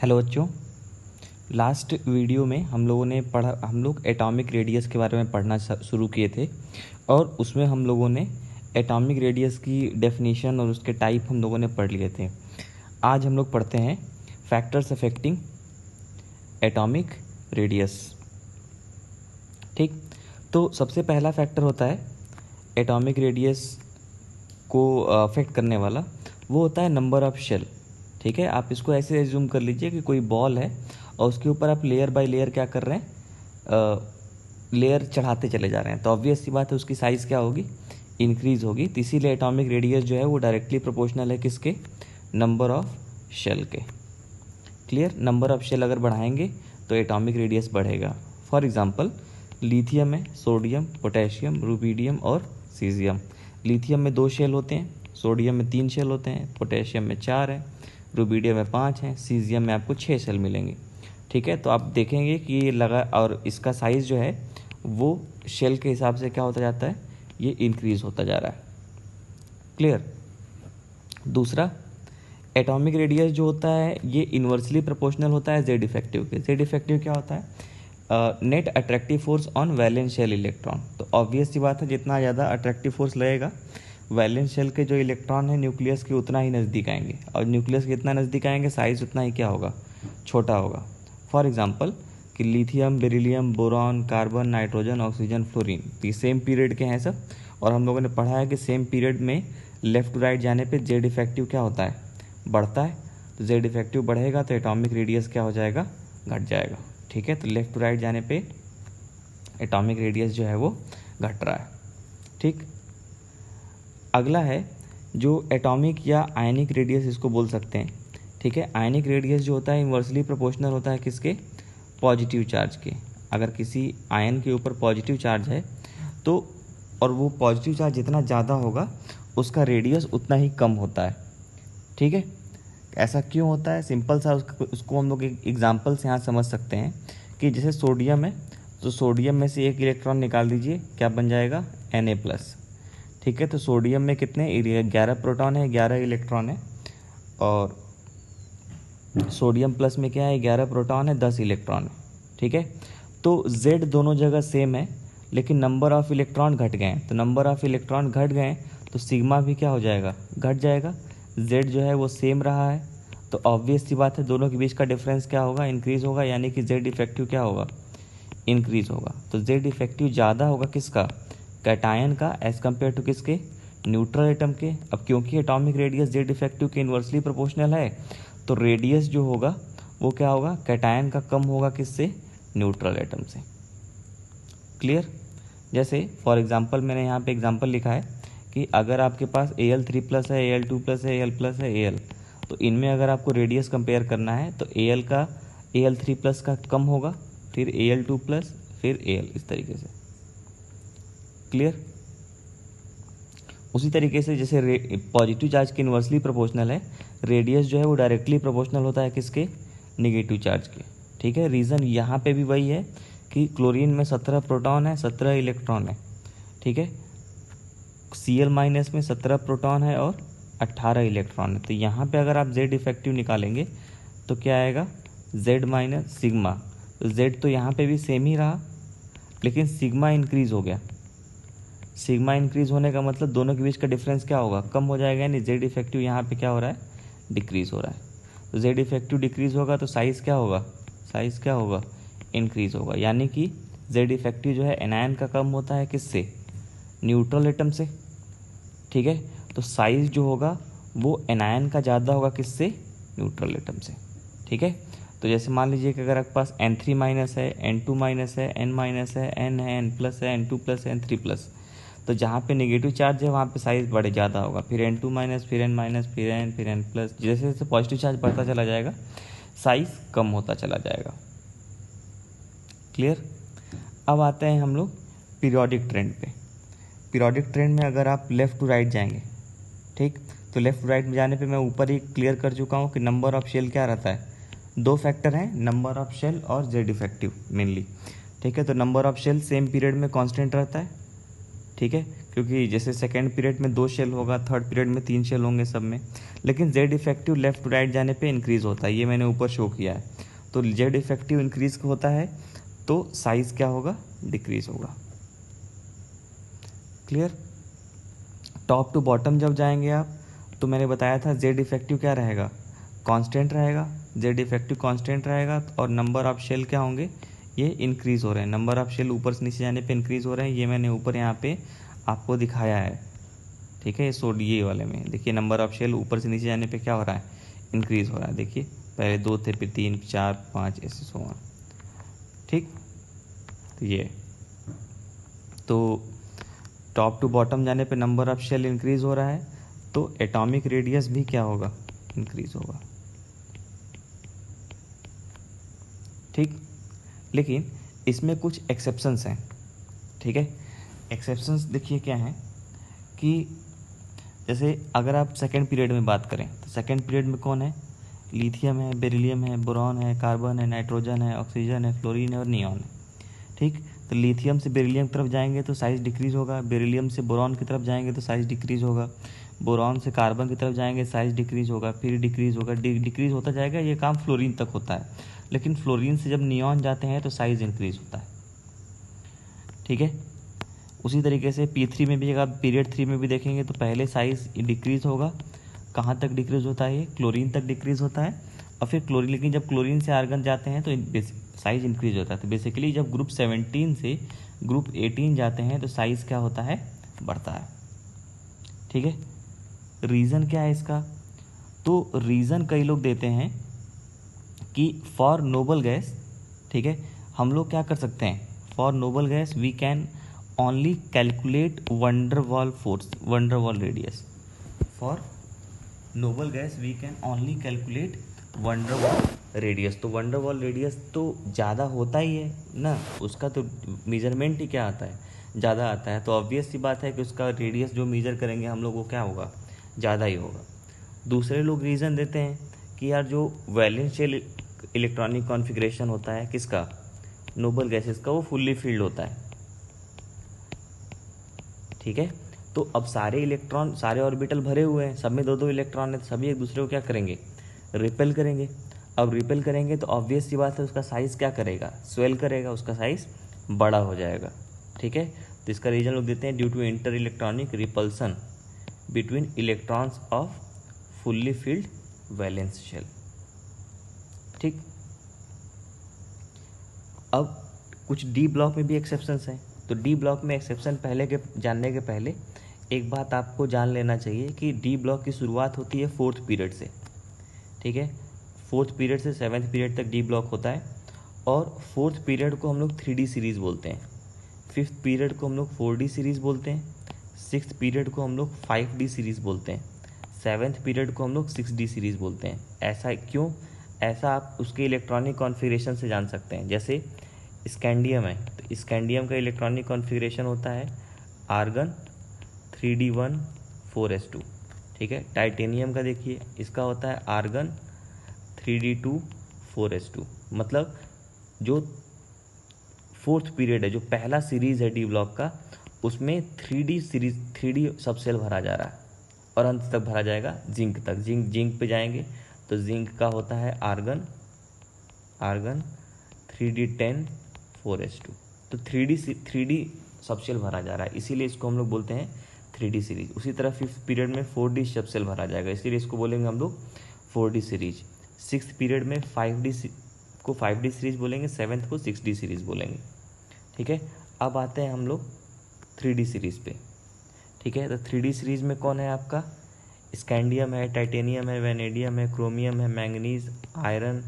Hello बच्चों, last video में हम लोग एटॉमिक रेडियस के बारे में पढ़ना शुरू किए थे और उसमें हम लोगों ने एटॉमिक रेडियस की डेफिनेशन और उसके टाइप हम लोगों ने पढ़ लिए थे। आज हम लोग पढ़ते हैं फैक्टर्स अफेक्टिंग एटॉमिक रेडियस। ठीक, तो सबसे पहला फैक्टर होता है एटॉमिक रेडियस को अफेक्ट करने वाला, वो होता है नंबर ऑफ शेल। ठीक है, आप इसको ऐसे एज्यूम कर लीजिए कि कोई बॉल है और उसके ऊपर आप लेयर बाय लेयर क्या कर रहे हैं, लेयर चढ़ाते चले जा रहे हैं, तो ऑब्वियस सी बात है उसकी साइज़ क्या होगी, इंक्रीज होगी। तो इसीलिए एटॉमिक रेडियस जो है वो डायरेक्टली प्रोपोर्शनल है किसके, नंबर ऑफ शेल के। क्लियर, नंबर ऑफ शेल अगर बढ़ाएंगे तो एटॉमिक रेडियस बढ़ेगा। फॉर एग्जांपल लिथियम है, सोडियम, पोटेशियम, रुबीडियम और सीजियम। लिथियम में 2 शेल होते हैं, सोडियम में 3 शेल होते हैं, पोटेशियम में 4 है, रुबीडियम में 5 हैं, सीजियम में आपको 6 शेल मिलेंगे। ठीक है, तो आप देखेंगे कि ये लगा और इसका साइज़ जो है वो शेल के हिसाब से क्या होता जाता है, ये इंक्रीज होता जा रहा है। क्लियर। दूसरा, एटॉमिक रेडियस जो होता है ये इन्वर्सली प्रोपोर्शनल होता है जेड इफेक्टिव के। जेड इफेक्टिव क्या होता है, net attractive force on valence shell electron. तो ऑब्वियस सी बात है जितना ज़्यादा अट्रैक्टिव फोर्स लगेगा वैलेंस शेल के जो इलेक्ट्रॉन है न्यूक्लियस के उतना ही नज़दीक आएंगे, और न्यूक्लियस के इतना नज़दीक आएंगे साइज़ उतना ही क्या होगा, छोटा होगा। फॉर एग्जांपल कि lithium, beryllium, boron, carbon, nitrogen, oxygen, fluorine, तो ये सेम पीरियड के हैं सब, और हम लोगों ने पढ़ा है कि सेम पीरियड में लेफ्ट टू राइट जाने पे जेड इफेक्टिव क्या होता है, बढ़ता है। तो जेड इफेक्टिव बढ़ेगा तो एटॉमिक रेडियस क्या हो जाएगा, घट जाएगा। ठीक है, तो लेफ्ट टू राइट जाने पे एटॉमिक रेडियस जो है वो घट रहा है। ठीक, अगला है जो एटॉमिक या आयनिक रेडियस इसको बोल सकते हैं। ठीक है, आयनिक रेडियस जो होता है इन्वर्सली प्रोपोर्शनल होता है किसके, पॉजिटिव चार्ज के। अगर किसी आयन के ऊपर पॉजिटिव चार्ज है तो, और वो पॉजिटिव चार्ज जितना ज़्यादा होगा उसका रेडियस उतना ही कम होता है। ठीक है, ऐसा क्यों होता है, सिंपल सा उसको हम लोग एक एग्जांपल से यहाँ समझ सकते हैं कि जैसे सोडियम है, तो सोडियम में से एक इलेक्ट्रॉन निकाल दीजिए, क्या बन जाएगा, Na+। ठीक है, तो सोडियम में कितने 11 प्रोटॉन है, 11 इलेक्ट्रॉन है, और सोडियम प्लस में क्या है, 11 प्रोटॉन है, 10 इलेक्ट्रॉन है। ठीक है, तो Z दोनों जगह सेम है लेकिन नंबर ऑफ इलेक्ट्रॉन घट गए, तो नंबर ऑफ इलेक्ट्रॉन घट गए तो सिग्मा भी क्या हो जाएगा, घट जाएगा। Z जो है वो सेम रहा है, तो ऑब्वियस सी बात है दोनों के बीच का डिफरेंस क्या होगा, इंक्रीज होगा, यानी कि Z इफेक्टिव क्या होगा, इंक्रीज होगा। तो Z इफेक्टिव ज़्यादा होगा किसका, कैटायन का, एज कम्पेयर टू किसके, न्यूट्रल एटम के। अब क्योंकि एटॉमिक रेडियस Z इफेक्टिव के इन्वर्सली प्रोपोर्शनल है तो रेडियस जो होगा वो क्या होगा, कैटायन का कम होगा किससे, न्यूट्रल एटम से। क्लियर। जैसे फॉर एग्जांपल मैंने यहाँ पे एग्जांपल लिखा है कि अगर आपके पास Al3+ है, Al2+ है, Al+ है, Al, तो इनमें अगर आपको रेडियस कंपेयर करना है तो Al का Al3+ का कम होगा, फिर Al2+, फिर Al, इस तरीके से। क्लियर। उसी तरीके से जैसे पॉजिटिव चार्ज के इन्वर्सली प्रोपोर्शनल है, रेडियस जो है वो डायरेक्टली प्रोपोर्शनल होता है किसके, नेगेटिव चार्ज के। ठीक है, रीज़न यहाँ पे भी वही है कि क्लोरीन में 17 प्रोटॉन है, 17 इलेक्ट्रॉन है। ठीक है, Cl- में 17 प्रोटॉन है और 18 इलेक्ट्रॉन है। तो यहाँ पे अगर आप Z इफेक्टिव निकालेंगे तो क्या आएगा, Z- सिग्मा। तो Z तो यहाँ पे भी सेम ही रहा लेकिन सिग्मा इंक्रीज हो गया। सिग्मा इंक्रीज होने का मतलब दोनों के बीच का डिफरेंस क्या होगा, कम हो जाएगा, यानी Z इफेक्टिव यहाँ पे क्या हो रहा है, डिक्रीज हो रहा है। तो Z इफेक्टिव डिक्रीज होगा तो साइज़ क्या होगा, साइज़ क्या होगा, इंक्रीज होगा। यानी कि Z इफेक्टिव जो है एनायन का कम होता है किससे, न्यूट्रल एटम से। ठीक है, तो साइज़ जो होगा वो एनायन का ज़्यादा होगा किससे, न्यूट्रल एटम से। ठीक है, तो जैसे मान लीजिए कि अगर आपके पास N3- है, N2- है, N- है, N है, N+ है, N2+, है, N3+, तो जहाँ पे नेगेटिव चार्ज है वहाँ पे साइज़ बड़े ज़्यादा होगा, फिर N2-, फिर N-, फिर N, फिर N+, जैसे जैसे पॉजिटिव चार्ज बढ़ता चला जाएगा साइज़ कम होता चला जाएगा। क्लियर। अब आते हैं हम लोग पीरियोडिक ट्रेंड पे। पीरियोडिक ट्रेंड में अगर आप लेफ़्ट टू राइट जाएंगे, ठीक, तो लेफ़्ट टू राइट में जाने पे मैं ऊपर ही क्लियर कर चुका हूँ कि नंबर ऑफ शेल क्या रहता है, 2 फैक्टर हैं, नंबर ऑफ शेल और Z इफेक्टिव मेनली। ठीक है, तो number of shell same period में कांस्टेंट रहता है। ठीक है, क्योंकि जैसे सेकेंड पीरियड में 2 शेल होगा, थर्ड पीरियड में 3 शेल होंगे सब में, लेकिन Z effective left to right जाने पे इंक्रीज़ होता है, ये मैंने ऊपर शो किया है। तो जेड इफेक्टिव इंक्रीज होता है तो साइज़ क्या होगा, डिक्रीज होगा। क्लियर। टॉप टू बॉटम जब जाएंगे आप, तो मैंने बताया था जेड इफेक्टिव क्या रहेगा, कांस्टेंट रहेगा, जेड इफेक्टिव कांस्टेंट रहेगा, और नंबर ऑफ शेल क्या होंगे, ये इंक्रीज़ हो रहे हैं, नंबर ऑफ शेल ऊपर से नीचे जाने पे इंक्रीज़ हो रहे हैं, ये मैंने ऊपर यहाँ पे आपको दिखाया है। ठीक है, ये वाले में देखिए नंबर ऑफ शेल ऊपर से नीचे जाने पे क्या हो रहा है, इंक्रीज़ हो रहा है। देखिए पहले 2 थे, फिर 3, 4, 5 ऐसे सो ऑन। ठीक, तो ये तो टॉप टू बॉटम जाने पे नंबर ऑफ शेल इंक्रीज़ हो रहा है, तो एटॉमिक रेडियस भी क्या होगा, इंक्रीज़ होगा। ठीक, लेकिन इसमें कुछ एक्सेप्शंस हैं। ठीक है, एक्सेप्शंस देखिए क्या हैं कि जैसे अगर आप सेकेंड पीरियड में बात करें तो सेकेंड पीरियड में कौन है, लिथियम है, बेरिलियम है, बोरॉन है, कार्बन है, नाइट्रोजन है, ऑक्सीजन है, फ्लोरीन है और नियॉन है। ठीक, तो लिथियम से बेरिलियम की तरफ जाएंगे तो साइज़ डिक्रीज़ होगा, बेरिलियम से बोरॉन की तरफ जाएंगे तो साइज़ डिक्रीज़ होगा, बोरॉन से कार्बन की तरफ जाएंगे साइज़ डिक्रीज़ होगा, फिर डिक्रीज़ होगा, डिक्रीज़ होता जाएगा। ये काम फ्लोरीन तक होता है, लेकिन फ्लोरीन से जब नियॉन जाते हैं तो साइज़ इंक्रीज़ होता है। ठीक है, उसी तरीके से P3 में भी अगर पीरियड 3 में भी देखेंगे तो पहले साइज़ डिक्रीज़ होगा, कहाँ तक डिक्रीज़ होता है, ये क्लोरीन तक डिक्रीज़ होता है, और फिर क्लोरीन, लेकिन जब क्लोरीन से आर्गन जाते हैं तो साइज़ इंक्रीज़ होता है। तो बेसिकली जब ग्रुप 17 से ग्रुप 18 जाते हैं तो साइज़ क्या होता है, बढ़ता है। ठीक है, रीज़न क्या है इसका, तो रीज़न कई लोग देते हैं कि फॉर नोबल गैस, ठीक है, हम लोग क्या कर सकते हैं, for noble gas we can only calculate van der Waals force, van der Waals radius. For noble gas we can only calculate van der Waals radius. तो वंडर वॉल रेडियस तो ज़्यादा होता ही है ना, उसका तो मेजरमेंट ही क्या आता है, ज़्यादा आता है, तो ऑब्वियस सी बात है कि उसका रेडियस जो मेजर करेंगे हम लोग वो क्या होगा, ज़्यादा ही होगा। दूसरे लोग रीज़न देते हैं कि यार जो वैलेंस शेल इलेक्ट्रॉनिक कॉन्फ़िगरेशन होता है किसका, नोबल गैसेस का, वो फुल्ली फील्ड होता है। ठीक है, तो अब सारे इलेक्ट्रॉन, सारे ऑर्बिटल भरे हुए हैं, सब में 2-2 इलेक्ट्रॉन है, तो सभी एक दूसरे को क्या करेंगे, रिपेल करेंगे। अब रिपेल करेंगे तो ऑब्वियस सी बात है उसका साइज़ क्या करेगा, स्वेल करेगा, उसका साइज़ बड़ा हो जाएगा। ठीक है, तो इसका रीजन लोग देते हैं due to inter electronic repulsion between electrons of fully filled valence shell. ठीक, अब कुछ डी ब्लॉक में भी एक्सेप्शंस हैं। तो डी ब्लॉक में एक्सेप्शन पहले के जानने के पहले एक बात आपको जान लेना चाहिए कि डी ब्लॉक की शुरुआत होती है 4th पीरियड से। ठीक है, 4th पीरियड से 7th पीरियड तक डी ब्लॉक होता है, और 4th पीरियड को हम लोग 3D सीरीज़ बोलते हैं, 5th पीरियड को हम लोग 4D सीरीज़ बोलते हैं, 6th पीरियड को हम लोग 5D सीरीज़ बोलते हैं, 7th पीरियड को हम लोग 6D सीरीज़ बोलते हैं। ऐसा क्यों, ऐसा आप उसके इलेक्ट्रॉनिक कॉन्फ़िगरेशन से जान सकते हैं। जैसे स्कैंडियम है, तो स्कैंडियम का इलेक्ट्रॉनिक कॉन्फ़िगरेशन होता है आर्गन 3D1 4s2। ठीक है, टाइटेनियम का देखिए, इसका होता है आर्गन 3D2 4s2। मतलब जो 4th पीरियड है, जो पहला सीरीज़ है डी ब्लॉक का, उसमें 3D सीरीज, 3D सबसेल भरा जा रहा है, और अंत तक भरा जाएगा जिंक तक। जिंक पे जाएंगे तो जिंक का होता है आर्गन 3D10 4s2। तो 3D सबसेल भरा जा रहा है, इसीलिए इसको हम लोग बोलते हैं 3D सीरीज। उसी तरह 5th पीरियड में 4D सबसेल भरा जाएगा, इसीलिए इसको बोलेंगे हम लोग 4D सीरीज। 6th पीरियड में 5D को 5D सीरीज बोलेंगे, 7th को 6D सीरीज बोलेंगे। ठीक है, अब आते हैं हम लोग 3D सीरीज पे। ठीक है, तो 3D सीरीज में कौन है आपका, स्कैंडियम है, टाइटेनियम है, वेनेडियम है, क्रोमियम है, मैंगनीज, आयरन।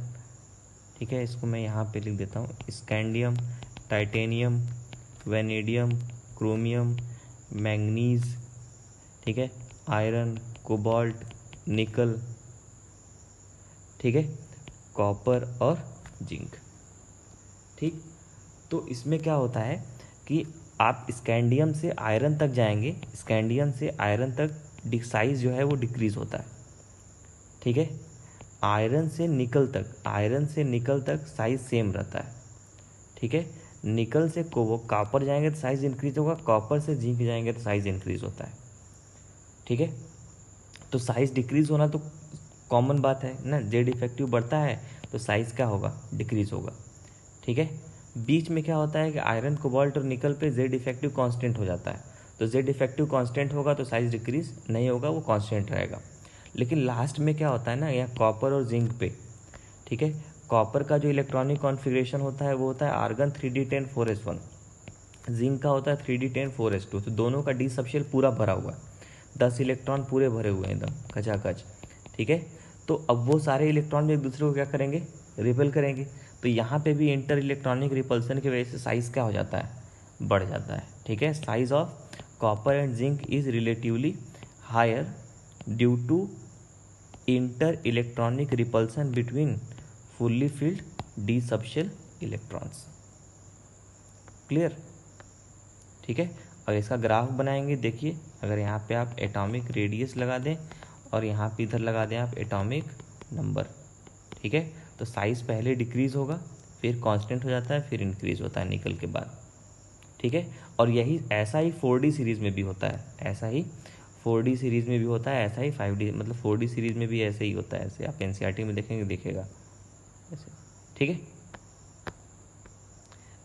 ठीक है, इसको मैं यहाँ पे लिख देता हूँ, scandium, titanium, vanadium, chromium, manganese, ठीक है, आयरन, कोबाल्ट, निकल, ठीक है, कॉपर और जिंक। ठीक, तो इसमें क्या होता है कि आप स्कैंडियम से आयरन तक जाएंगे, स्कैंडियम से आयरन तक साइज जो है वो डिक्रीज होता है। ठीक है, आयरन से निकल तक साइज सेम रहता है। ठीक है, निकल से कॉपर जाएंगे तो साइज़ इंक्रीज होगा, कॉपर से जिंक जाएंगे तो साइज़ इंक्रीज होता है। ठीक है, तो साइज़ डिक्रीज होना तो कॉमन बात है ना, जेड इफेक्टिव बढ़ता है तो साइज़ क्या होगा, डिक्रीज होगा। ठीक है, बीच में क्या होता है कि आयरन कोबाल्ट और निकल पे जेड इफेक्टिव कांस्टेंट हो जाता है, तो जेड इफेक्टिव कांस्टेंट होगा तो साइज़ डिक्रीज नहीं होगा, वो कांस्टेंट रहेगा। लेकिन लास्ट में क्या होता है ना, यहाँ कॉपर और जिंक पे, ठीक है, कॉपर का जो इलेक्ट्रॉनिक कॉन्फ़िगरेशन होता है वो होता है आर्गन 3d10 4s1, जिंक का होता है 3d10 4s2, तो दोनों का डी सबशेल पूरा भरा हुआ है, 10 इलेक्ट्रॉन पूरे भरे हुए हैं एकदम खचाखच। ठीक है, तो अब वो सारे इलेक्ट्रॉन एक दूसरे को क्या करेंगे, रिपेल करेंगे, तो यहाँ पे भी इंटर इलेक्ट्रॉनिक रिपल्सन की वजह से साइज़ क्या हो जाता है, बढ़ जाता है। ठीक है, size of copper and zinc is relatively higher due to inter electronic repulsion between fully filled d subshell electrons. Clear. ठीक है, और इसका ग्राफ बनाएंगे। देखिए, अगर यहाँ पे आप एटॉमिक रेडियस लगा दें और यहाँ पे इधर लगा दें आप एटॉमिक नंबर, ठीक है, तो साइज़ पहले डिक्रीज़ होगा, फिर कांस्टेंट हो जाता है, फिर इंक्रीज़ होता है निकल के बाद। ठीक है, और यही ऐसा ही 4D सीरीज़ में भी होता है, ऐसा ही 4D सीरीज़ में भी होता है, ऐसा ही 5D मतलब 4D सीरीज़ में भी ऐसे ही होता है, ऐसे आप NCERT में देखेंगे दिखेगा ऐसे। ठीक है,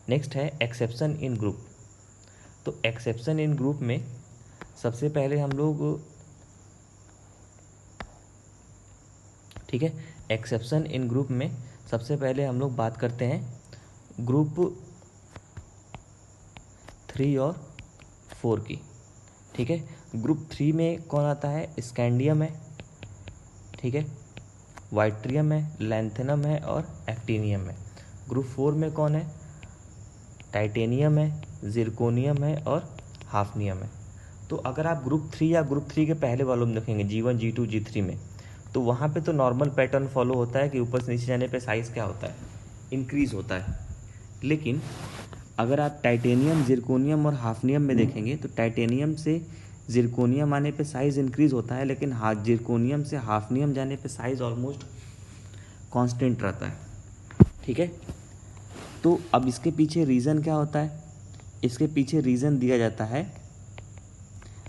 नेक्स्ट है एक्सेप्शन इन ग्रुप। तो एक्सेप्शन इन ग्रुप में सबसे पहले हम लोग, ठीक है, एक्सेप्शन इन ग्रुप में सबसे पहले हम लोग बात करते हैं ग्रुप 3 और 4 की। ठीक है, ग्रुप 3 में कौन आता है, स्कैंडियम है, ठीक है, वाइट्रियम है, लैंथेनम है और एक्टिनियम है। ग्रुप 4 में कौन है, टाइटेनियम है, जिरकोनियम है और हाफनियम है। तो अगर आप ग्रुप 3 या ग्रुप 3 के पहले वालों में देखेंगे G1 G2 G3 में, तो वहाँ पे तो नॉर्मल पैटर्न फॉलो होता है कि ऊपर से नीचे जाने पे साइज़ क्या होता है, इंक्रीज़ होता है। लेकिन अगर आप टाइटेनियम, जिरकोनियम और हाफनियम में देखेंगे तो टाइटेनियम से जिरकोनियम आने पे साइज़ इंक्रीज़ होता है, लेकिन जिरकोनियम से हाफनियम जाने पे साइज़ ऑलमोस्ट कांस्टेंट रहता है। ठीक है, तो अब इसके पीछे रीज़न क्या होता है, इसके पीछे रीज़न दिया जाता है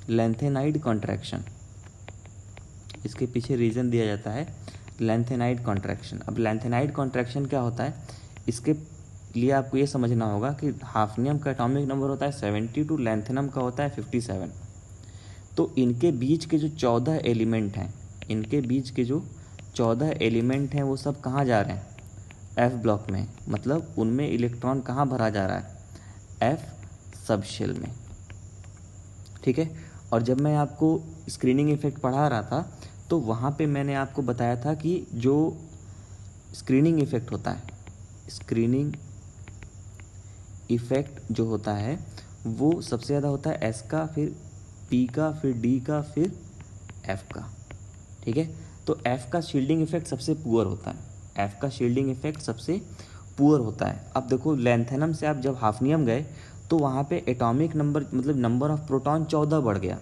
लैंथेनाइड कॉन्ट्रैक्शन। इसके पीछे रीज़न दिया जाता है लैंथेनाइड कॉन्ट्रैक्शन। अब लैंथेनाइड कॉन्ट्रैक्शन क्या होता है, इसके लिए आपको ये समझना होगा कि हाफनियम का एटॉमिक नंबर होता है 72, लैंथेनम का होता है 57। तो इनके बीच के जो 14 एलिमेंट हैं, इनके बीच के जो 14 एलिमेंट हैं वो सब कहाँ जा रहे हैं, एफ ब्लॉक में, मतलब उनमें इलेक्ट्रॉन कहाँ भरा जा रहा है, एफ सबशेल में। ठीक है, और जब मैं आपको स्क्रीनिंग इफेक्ट पढ़ा रहा था तो वहाँ पे मैंने आपको बताया था कि जो स्क्रीनिंग इफेक्ट होता है, स्क्रीनिंग इफेक्ट जो होता है वो सबसे ज़्यादा होता है एस का, फिर पी का, फिर डी का, फिर एफ का। ठीक है, तो एफ का शील्डिंग इफेक्ट सबसे पुअर होता है, एफ का शील्डिंग इफेक्ट सबसे पुअर होता है। अब देखो लैंथेनम से आप जब हाफनियम गए तो वहाँ पे एटॉमिक नंबर मतलब नंबर ऑफ प्रोटॉन 14 बढ़ गया।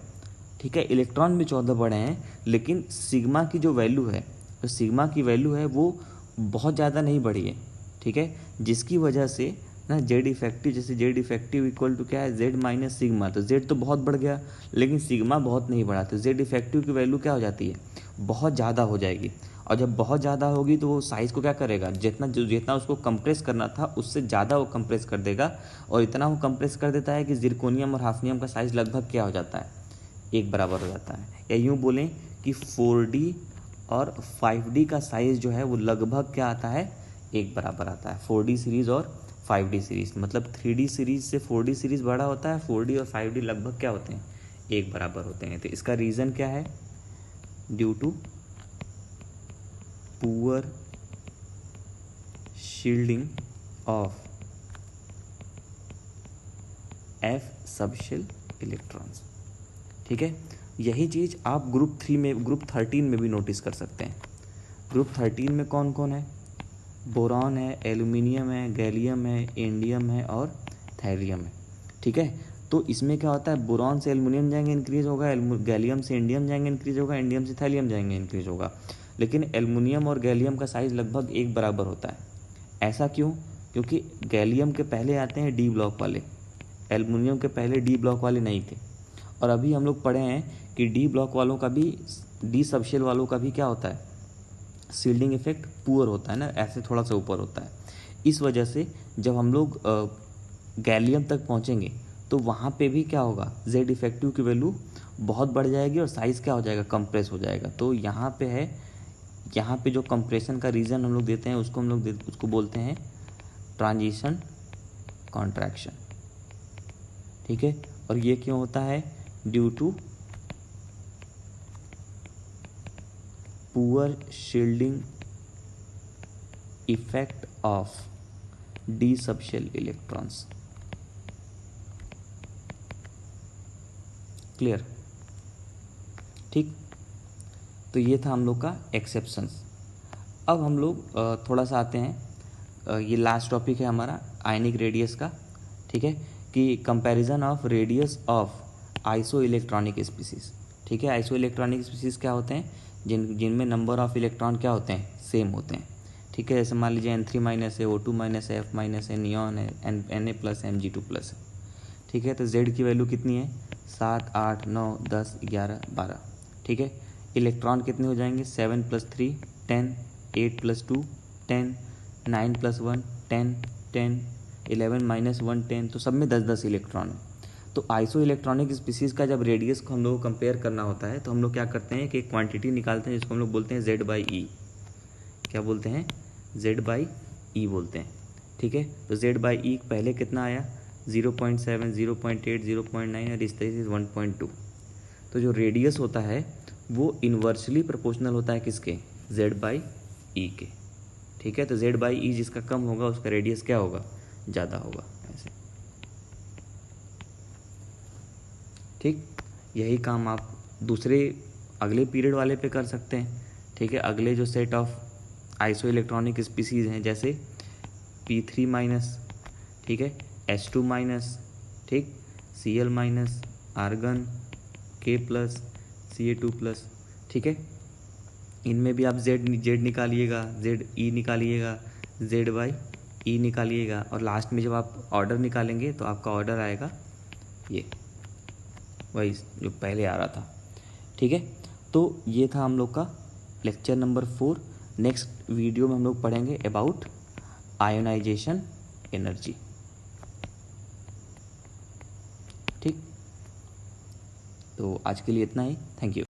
ठीक है, इलेक्ट्रॉन भी 14 बढ़े हैं, लेकिन सिग्मा की जो वैल्यू है, जो सिग्मा की वैल्यू है वो बहुत ज़्यादा नहीं बढ़ी है। ठीक है, जिसकी वजह से ना जेड इफेक्टिव, जैसे जेड इफेक्टिव इक्वल टू क्या है, जेड माइनस सिग्मा, तो जेड तो बहुत बढ़ गया लेकिन सिग्मा बहुत नहीं बढ़ा, तो जेड इफेक्टिव की वैल्यू क्या हो जाती है, बहुत ज़्यादा हो जाएगी। और जब बहुत ज़्यादा होगी तो वो साइज़ को क्या करेगा, जितना उसको कंप्रेस करना था उससे ज़्यादा वो कंप्रेस कर देगा, और इतना वो कंप्रेस कर देता है कि जिरकोनियम और हाफनियम का साइज़ लगभग क्या हो जाता है, एक बराबर हो जाता है। या यूँ बोलें कि 4D और 5D का साइज़ जो है वो लगभग क्या आता है, एक बराबर आता है। 4D सीरीज़ और 5D सीरीज़, मतलब 3D सीरीज़ से 4D सीरीज़ बड़ा होता है, 4D और 5D लगभग क्या होते हैं, एक बराबर होते हैं। तो इसका रीज़न क्या है, due to poor shielding of f subshell electrons. ठीक है, यही चीज़ आप ग्रुप 3 में, ग्रुप 13 में भी नोटिस कर सकते हैं। ग्रुप 13 में कौन कौन है, बोरॉन है, एल्यूमिनियम है, गैलियम है, इंडियम है और थैलियम है। ठीक है, तो इसमें क्या होता है, बोरॉन से एल्यूमिनियम जाएंगे इंक्रीज होगा, गैलियम से इंडियम जाएंगे इंक्रीज होगा, इंडियम से थैलियम जाएंगे इंक्रीज होगा, लेकिन एल्यूमिनियम और गैलियम का साइज़ लगभग एक बराबर होता है। ऐसा क्यों, क्योंकि गैलियम के पहले आते हैं डी ब्लॉक वाले, एल्युमिनियम के पहले डी ब्लॉक वाले नहीं थे। और अभी हम लोग पढ़े हैं कि डी ब्लॉक वालों का भी, डी सबशेल वालों का भी क्या होता है, शील्डिंग इफेक्ट पुअर होता है ना, ऐसे थोड़ा सा ऊपर होता है। इस वजह से जब हम लोग गैलियम तक पहुंचेंगे तो वहाँ पे भी क्या होगा, जेड इफेक्टिव की वैल्यू बहुत बढ़ जाएगी और साइज़ क्या हो जाएगा, कंप्रेस हो जाएगा। तो यहाँ पे है, यहाँ पे जो कंप्रेशन का रीज़न हम लोग देते हैं उसको हम लोग उसको बोलते हैं ट्रांजिशन कॉन्ट्रैक्शन, ठीक है। और ये क्यों होता है, due to poor shielding effect of d subshell electrons. Clear, ठीक। तो ये था हम लोग का एक्सेप्शंस। अब हम लोग थोड़ा सा आते हैं, ये लास्ट टॉपिक है हमारा आयनिक रेडियस का, ठीक है, कि comparison of radius of iso electronic species, ठीक है। आइसो इलेक्ट्रॉनिक स्पीसीज क्या होते हैं, जिनमें नंबर ऑफ इलेक्ट्रॉन क्या होते हैं, सेम होते हैं, ठीक है। जैसे मान लीजिए N3- है, O2- है, F- है, नियॉन है, Na+, Mg2+ है, ठीक है। तो Z की वैल्यू कितनी है, 7, 8, 9, 10, 11, 12, ठीक है। इलेक्ट्रॉन कितने हो जाएंगे, 7+3 10, 8+2 10, 9+1 10, 10, 11-1 10, तो सब में 10-10 इलेक्ट्रॉन है। तो आइसो इलेक्ट्रॉनिक स्पीसीज़ का जब रेडियस को हम लोग को कंपेयर करना होता है तो हम लोग क्या करते हैं कि एक क्वांटिटी निकालते हैं जिसको हम लोग बोलते हैं Z/E। क्या बोलते हैं, Z/E बोलते हैं, ठीक है। तो Z/E पहले कितना आया, 0.7, 0.8, 0.9 और इस तरीके से 1.2। तो जो रेडियस होता है वो इन्वर्सली प्रोपोर्शनल होता है किसके, Z/E के, ठीक है। तो Z/E जिसका कम होगा उसका रेडियस क्या होगा, ज़्यादा होगा, ऐसे, ठीक। यही काम आप दूसरे अगले पीरियड वाले पे कर सकते हैं, ठीक है। अगले जो set of iso electronic species हैं जैसे P3-, ठीक है, H2-, ठीक, Cl-, आर्गन, K+, Ca2+, ठीक है। इनमें भी आप Z निकालिएगा, ZE निकालिएगा, Z/E निकालिएगा, और लास्ट में जब आप ऑर्डर निकालेंगे तो आपका ऑर्डर आएगा ये, वही जो पहले आ रहा था, ठीक है। तो ये था हम लोग का लेक्चर नंबर 4। नेक्स्ट वीडियो में हम लोग पढ़ेंगे अबाउट आयोनाइजेशन एनर्जी, ठीक। तो आज के लिए इतना ही, थैंक यू।